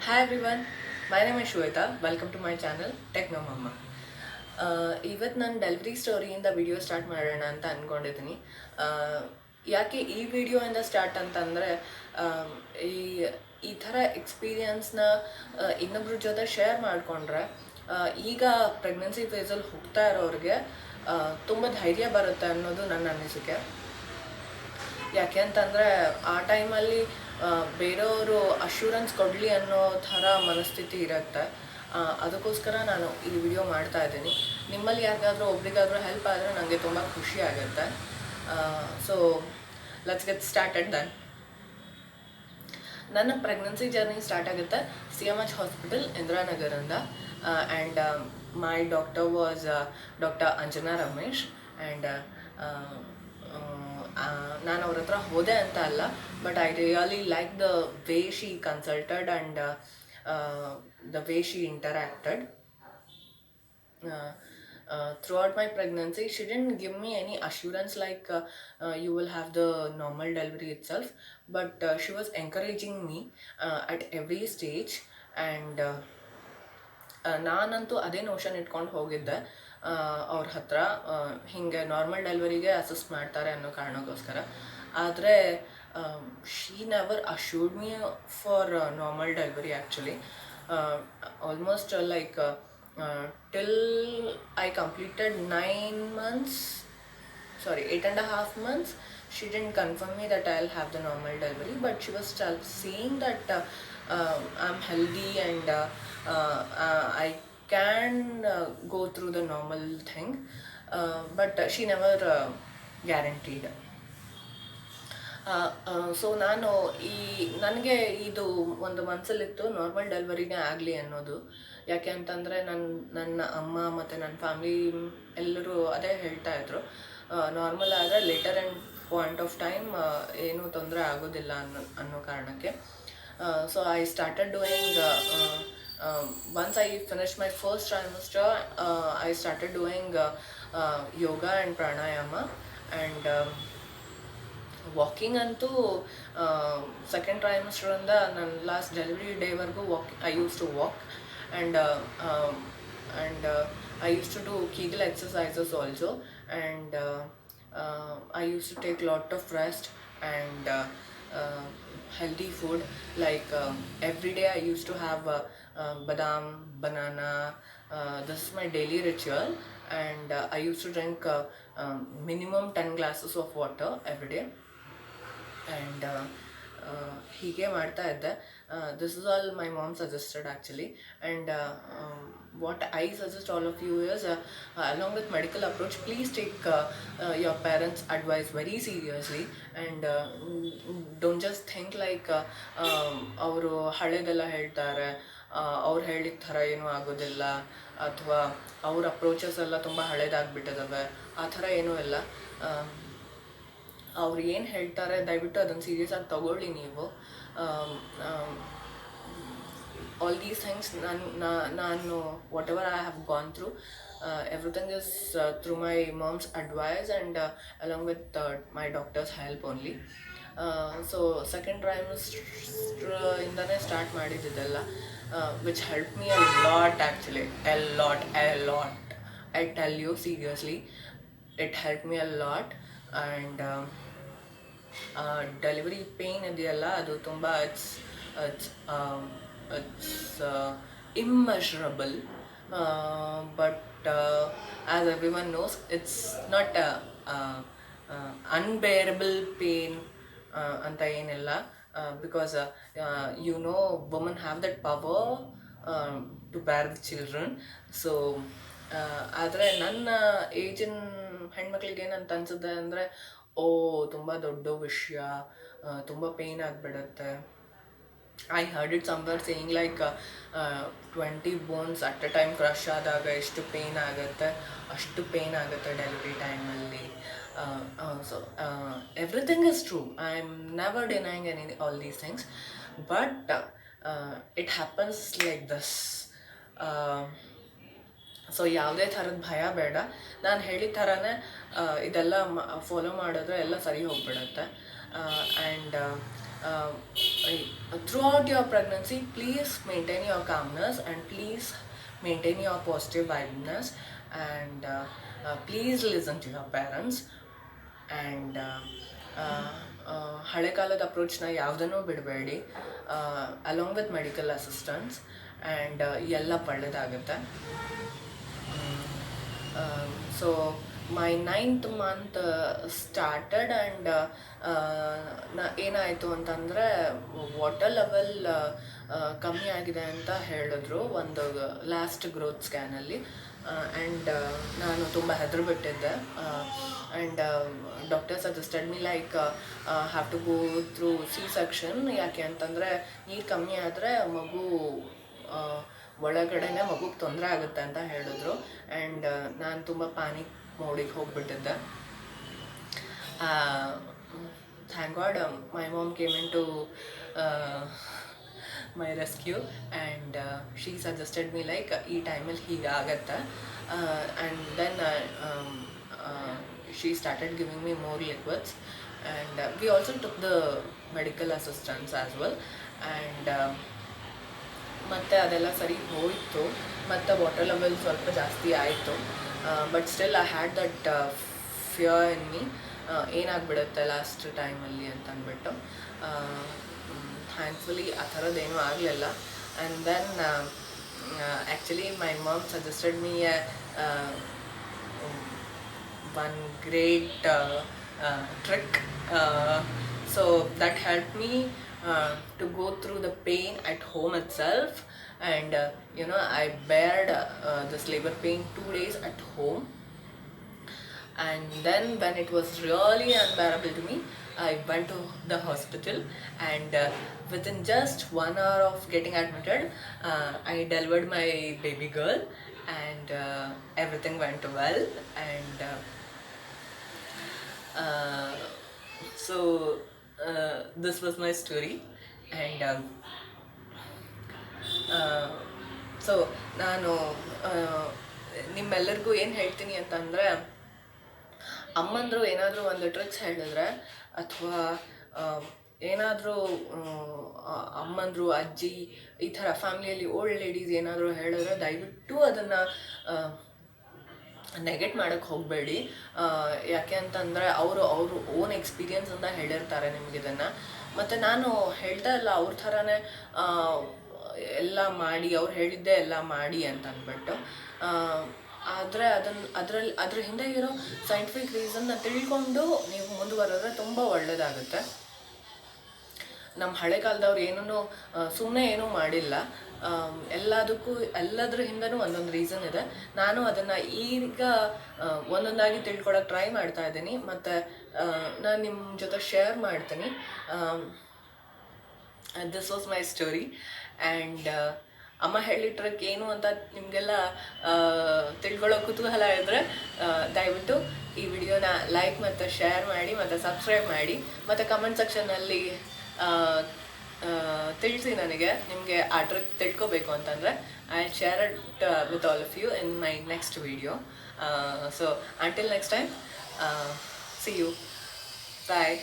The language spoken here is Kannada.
Hi everyone, my name is Shweta. Welcome to my channel Techno Mama. ಇವತ್ತು ನಾನು ಡೆಲಿವರಿ ಸ್ಟೋರಿಯಿಂದ ವಿಡಿಯೋ ಸ್ಟಾರ್ಟ್ ಮಾಡೋಣ ಅಂತ ಅಂದ್ಕೊಂಡಿದ್ದೀನಿ. ಯಾಕೆ ಈ ವಿಡಿಯೋಯಿಂದ ಸ್ಟಾರ್ಟ್ ಅಂತಂದರೆ ಈ ಈ ಥರ ಎಕ್ಸ್ಪೀರಿಯನ್ಸ್ನ ಇನ್ನೊಬ್ರ ಜೊತೆ ಶೇರ್ ಮಾಡಿಕೊಂಡ್ರೆ ಈಗ ಪ್ರೆಗ್ನೆನ್ಸಿ ಫೇಸಲ್ಲಿ ಹೋಗ್ತಾ ಇರೋರಿಗೆ ತುಂಬ ಧೈರ್ಯ ಬರುತ್ತೆ ಅನ್ನೋದು ನನ್ನ ಅನಿಸಿಕೆ. ಯಾಕೆ ಅಂತಂದರೆ ಆ ಟೈಮಲ್ಲಿ ಬೇರೆಯವರು ಅಶ್ಯೂರೆನ್ಸ್ ಕೊಡಲಿ ಅನ್ನೋ ಥರ ಮನಸ್ಥಿತಿ ಇರುತ್ತೆ. ಅದಕ್ಕೋಸ್ಕರ ನಾನು ಈ ವಿಡಿಯೋ ಮಾಡ್ತಾ ಇದ್ದೀನಿ. ನಿಮ್ಮಲ್ಲಿ ಯಾರಿಗಾದರೂ ಒಬ್ರಿಗಾದರೂ ಹೆಲ್ಪ್ ಆದರೆ ನನಗೆ ತುಂಬ ಖುಷಿ ಆಗುತ್ತೆ. So let's get started then. ನನ್ನ ಪ್ರೆಗ್ನೆನ್ಸಿ ಜರ್ನಿ ಸ್ಟಾರ್ಟ್ ಆಗುತ್ತೆ CMH ಹಾಸ್ಪಿಟಲ್ ಇಂದಿರಾನಗರಿಂದ. And my doctor was doctor Anjana Ramesh. And ನಾನು ಅವ್ರ ಹತ್ರ ಹೋದೆ ಅಂತ ಅಲ್ಲ, but I really like the way she consulted and the way she interacted. Throughout my pregnancy, she didn't give me any assurance like you will have the normal delivery itself, but she was encouraging me at every stage. And ನಾನಂತೂ ಅದೇ ನೋಷನ್ ಇಟ್ಕೊಂಡು ಹೋಗಿದ್ದೆ ಅವ್ರ ಹತ್ರ, ಹೀಗೆ ನಾರ್ಮಲ್ ಡೆಲಿವರಿಗೆ ಅಸಿಸ್ಟ್ ಮಾಡ್ತಾರೆ ಅನ್ನೋ ಕಾರಣಕ್ಕೋಸ್ಕರ. ಆದರೆ she never assured me for normal delivery actually. Almost like till I completed 9 months, sorry, 8.5 months, she didn't confirm me that I'll have the normal delivery, but she was saying that I'm healthy and I can go through the normal thing, but she never guaranteed. So ನಾನು ನನಗೆ ಇದು ಒಂದು ಮನಸ್ಸಲ್ಲಿತ್ತು ನಾರ್ಮಲ್ ಡೆಲಿವರಿನೇ ಆಗಲಿ ಅನ್ನೋದು. ಯಾಕೆ ಅಂತಂದರೆ ನನ್ನ ಅಮ್ಮ ಮತ್ತು ನನ್ನ ಫ್ಯಾಮ್ಲಿ ಎಲ್ಲರೂ ಅದೇ ಹೇಳ್ತಾಯಿದ್ರು, ನಾರ್ಮಲ್ ಆದರೆ later and point of time ಏನೂ ತೊಂದರೆ ಆಗೋದಿಲ್ಲ ಅನ್ನೋ ಕಾರಣಕ್ಕೆ. So I started doing, once I finished my first trimester, I started doing yoga and pranayama. And walking ಅಂತೂ ಸೆಕೆಂಡ್ ಟ್ರೈಮಿಸ್ಟರಿಂದ ನನ್ನ ಲಾಸ್ಟ್ ಡೆಲಿವರಿ ಡೇವರೆಗೂ I used to walk. And I used to do Kegel exercises also. And I used to take lot of rest and healthy food. Like every day I used to have badam, banana. This is my daily ritual. And I used to drink minimum 10 glasses of water every day. And ಹೀಗೆ ಮಾಡ್ತಾ ಇದ್ದೆ. This is all my mom suggested actually. And what I suggest all of you is, along with medical approach, please take your parents advice very seriously. And don't just think like ಅವರು ಹಳೇದೆಲ್ಲ ಹೇಳ್ತಾರೆ, ಅವ್ರು ಹೇಳಿದ ಥರ ಏನೂ ಆಗೋದಿಲ್ಲ, ಅಥವಾ ಅವ್ರ ಅಪ್ರೋಚಸ್ ಎಲ್ಲ ತುಂಬ ಹಳೇದಾಗ್ಬಿಟ್ಟಿದ್ದಾವೆ, ಆ ಥರ ಏನೂ ಇಲ್ಲ. ಅವ್ರು ಏನು ಹೇಳ್ತಾರೆ ದಯವಿಟ್ಟು ಅದನ್ನು ಸೀರಿಯಸ್ ಆಗಿ ತಗೊಳ್ಳಿ ನೀವು. ಆಲ್ ದೀಸ್ ಥಿಂಗ್ಸ್ ನಾನು whatever I have gone through, everything is through my mom's advice and along with my doctor's help only. So second ಟ್ರೈಮಿಸ್ಟರಿಂದನೇ ಸ್ಟಾರ್ಟ್ ಮಾಡಿದ್ದಿದ್ದೆಲ್ಲ, which help me a lot actually, a lot. I tell you seriously, it help me a lot. And delivery pain ಇದೆಯಲ್ಲ, ಅದು ತುಂಬ it's immeasurable, but as everyone knows, it's not unbearable pain ಅಂತ ಏನಿಲ್ಲ. Because women have that power to bear the children. So ಆದರೆ ನನ್ನ ಏಜಿನ ಹೆಣ್ಮಕ್ಳಿಗೆ ಏನಂತ ಅನ್ಸುತ್ತೆ ಅಂದರೆ, ತುಂಬ ದೊಡ್ಡ ವಿಷಯ, ತುಂಬ ಪೇಯ್ನ್ ಆಗಿಬಿಡುತ್ತೆ. I heard it somewhere saying like 20 bones at a time crush ಆದಾಗ ಎಷ್ಟು ಪೇಯ್ನ್ ಆಗುತ್ತೆ, ಅಷ್ಟು ಪೇಯ್ನ್ ಆಗುತ್ತೆ ಡೆಲಿವರಿ ಟೈಮಲ್ಲಿ. So everything is true. I am never denying all these things, but it happens like this. So ಯಾವುದೇ ಥರದ ಭಯ ಬೇಡ. ನಾನು ಹೇಳಿದ ಥರನೇ ಇದೆಲ್ಲ ಫಾಲೋ ಮಾಡಿದ್ರೆ ಎಲ್ಲ ಸರಿ ಹೋಗ್ಬಿಡುತ್ತೆ. And throughout your pregnancy, please maintain your calmness and please maintain your positive vibes, and please listen to your parents, and ಹಳೆ ಕಾಲದ ಅಪ್ರೋಚ್ನ ಯಾವುದನ್ನೂ ಬಿಡಬೇಡಿ, along with medical assistance, and ಎಲ್ಲ ಒಳ್ಳೆಯದಾಗುತ್ತೆ. So my 9th month started, and ಏನಾಯಿತು ಅಂತಂದರೆ ವಾಟರ್ ಲೆವೆಲ್ ಕಮ್ಮಿ ಆಗಿದೆ ಅಂತ ಹೇಳಿದ್ರು ಒಂದು ಲಾಸ್ಟ್ ಗ್ರೋತ್ ಸ್ಕ್ಯಾನಲ್ಲಿ. ಆ್ಯಂಡ್ ನಾನು ತುಂಬ ಹೆದರ್ಬಿಟ್ಟಿದ್ದೆ. And doctor suggested me like have to go through C-section, ಯಾಕೆ ಅಂತಂದರೆ ನೀರು ಕಮ್ಮಿ ಆದರೆ ಮಗು ಒಳಗಡೆನೆ ಮಗುಗೆ ತೊಂದರೆ ಆಗುತ್ತೆ ಅಂತ ಹೇಳಿದ್ರು. ಆ್ಯಂಡ್ ನಾನು ತುಂಬ ಪ್ಯಾನಿಕ್ ಮೋಡಿಗೆ ಹೋಗಿಬಿಟ್ಟಿದ್ದೆ. Thank God my mom came in to my rescue, and she suggested me like ಈ ಟೈಮಲ್ಲಿ ಹೀಗಾಗತ್ತೆ. And then she started giving me more liquids, and we also took the medical assistance as well, and ಮತ್ತೆ ಅದೆಲ್ಲ ಸರಿ ಹೋಯಿತು, ಮತ್ತು ವಾಟರ್ ಲೆವೆಲ್ ಸ್ವಲ್ಪ ಜಾಸ್ತಿ ಆಯಿತು. But still I had that fear in me, ಏನಾಗ್ಬಿಡುತ್ತೆ ಲಾಸ್ಟ್ ಟೈಮಲ್ಲಿ ಅಂತ ಅಂದ್ಬಿಟ್ಟು. ಥ್ಯಾಂಕ್ಫುಲಿ ಆ ಥರದ್ದೇನೂ ಆಗಲಿಲ್ಲ. And then actually my mom suggested me one great trick, so that helped me to go through the pain at home itself, and I bared this labor pain 2 days at home, and then when it was really unbearable to me, I went to the hospital, and within just 1 hour of getting admitted, I delivered my baby girl, and everything went well, and so this was my story, and so ನಾನು ನಿಮ್ಮೆಲ್ಲರಿಗೂ ಏನು ಹೇಳ್ತೀನಿ ಅಂತಂದರೆ, ಅಮ್ಮಂದರು ಏನಾದರೂ ಒಂದು ಟ್ರಿಕ್ಸ್ ಹೇಳಿದ್ರೆ, ಅಥವಾ ಏನಾದರೂ ಅಮ್ಮಂದರು, ಅಜ್ಜಿ, ಈ ಥರ ಫ್ಯಾಮಿಲಿಯಲ್ಲಿ ಓಲ್ಡ್ ಲೇಡೀಸ್ ಏನಾದರೂ ಹೇಳಿದ್ರೆ ದಯವಿಟ್ಟು ಅದನ್ನು ನೆಗೆಟ್ ಮಾಡೋಕ್ಕೆ ಹೋಗಬೇಡಿ. ಯಾಕೆ ಅಂತಂದರೆ ಅವರು ಓನ್ ಎಕ್ಸ್ಪೀರಿಯನ್ಸಿಂದ ಹೇಳಿರ್ತಾರೆ ನಿಮ್ಗೆ ಇದನ್ನು. ಮತ್ತು ನಾನು ಹೇಳ್ತಾ ಇಲ್ಲ ಅವ್ರ ಥರನೇ ಎಲ್ಲ ಮಾಡಿ, ಅವ್ರು ಹೇಳಿದ್ದೆ ಎಲ್ಲ ಮಾಡಿ ಅಂತ ಅಂದ್ಬಿಟ್ಟು. ಆದರೆ ಅದ್ರ ಹಿಂದೆ ಇರೋ ಸೈಂಟಿಫಿಕ್ ರೀಸನ್ನ ತಿಳ್ಕೊಂಡು ನೀವು ಮುಂದುವರೆದ್ರೆ ತುಂಬ ಒಳ್ಳೆಯದಾಗುತ್ತೆ. ನಮ್ಮ ಹಳೆ ಕಾಲದವ್ರು ಏನೂ ಸುಮ್ಮನೆ ಏನೂ ಮಾಡಿಲ್ಲ, ಎಲ್ಲದ್ರ ಹಿಂದನೂ ಒಂದೊಂದು ರೀಸನ್ ಇದೆ. ನಾನು ಅದನ್ನು ಈಗ ಒಂದೊಂದಾಗಿ ತಿಳ್ಕೊಳಕ್ಕೆ ಟ್ರೈ ಮಾಡ್ತಾ ಇದ್ದೀನಿ, ಮತ್ತು ನಾನು ನಿಮ್ಮ ಜೊತೆ ಶೇರ್ ಮಾಡ್ತೀನಿ. This was my story, and ಅಮ್ಮ ಹೇಳಿಟ್ರಕ್ಕೆ ಏನು ಅಂತ ನಿಮಗೆಲ್ಲ ತಿಳ್ಕೊಳ್ಳೋ ಕುತೂಹಲ ಇದ್ದರೆ ದಯವಿಟ್ಟು ಈ ವಿಡಿಯೋನ ಲೈಕ್ ಮತ್ತು ಶೇರ್ ಮಾಡಿ, ಮತ್ತು ಸಬ್ಸ್ಕ್ರೈಬ್ ಮಾಡಿ, ಮತ್ತು ಕಮೆಂಟ್ ಸೆಕ್ಷನ್ನಲ್ಲಿ ತಿಳಿಸಿ ನನಗೆ ನಿಮಗೆ ಆ ಟ್ರಿಕ್ ತಿಳ್ಕೊಬೇಕು ಅಂತಂದರೆ. I will share it with all of you in my next video. So until next time, see you, bye.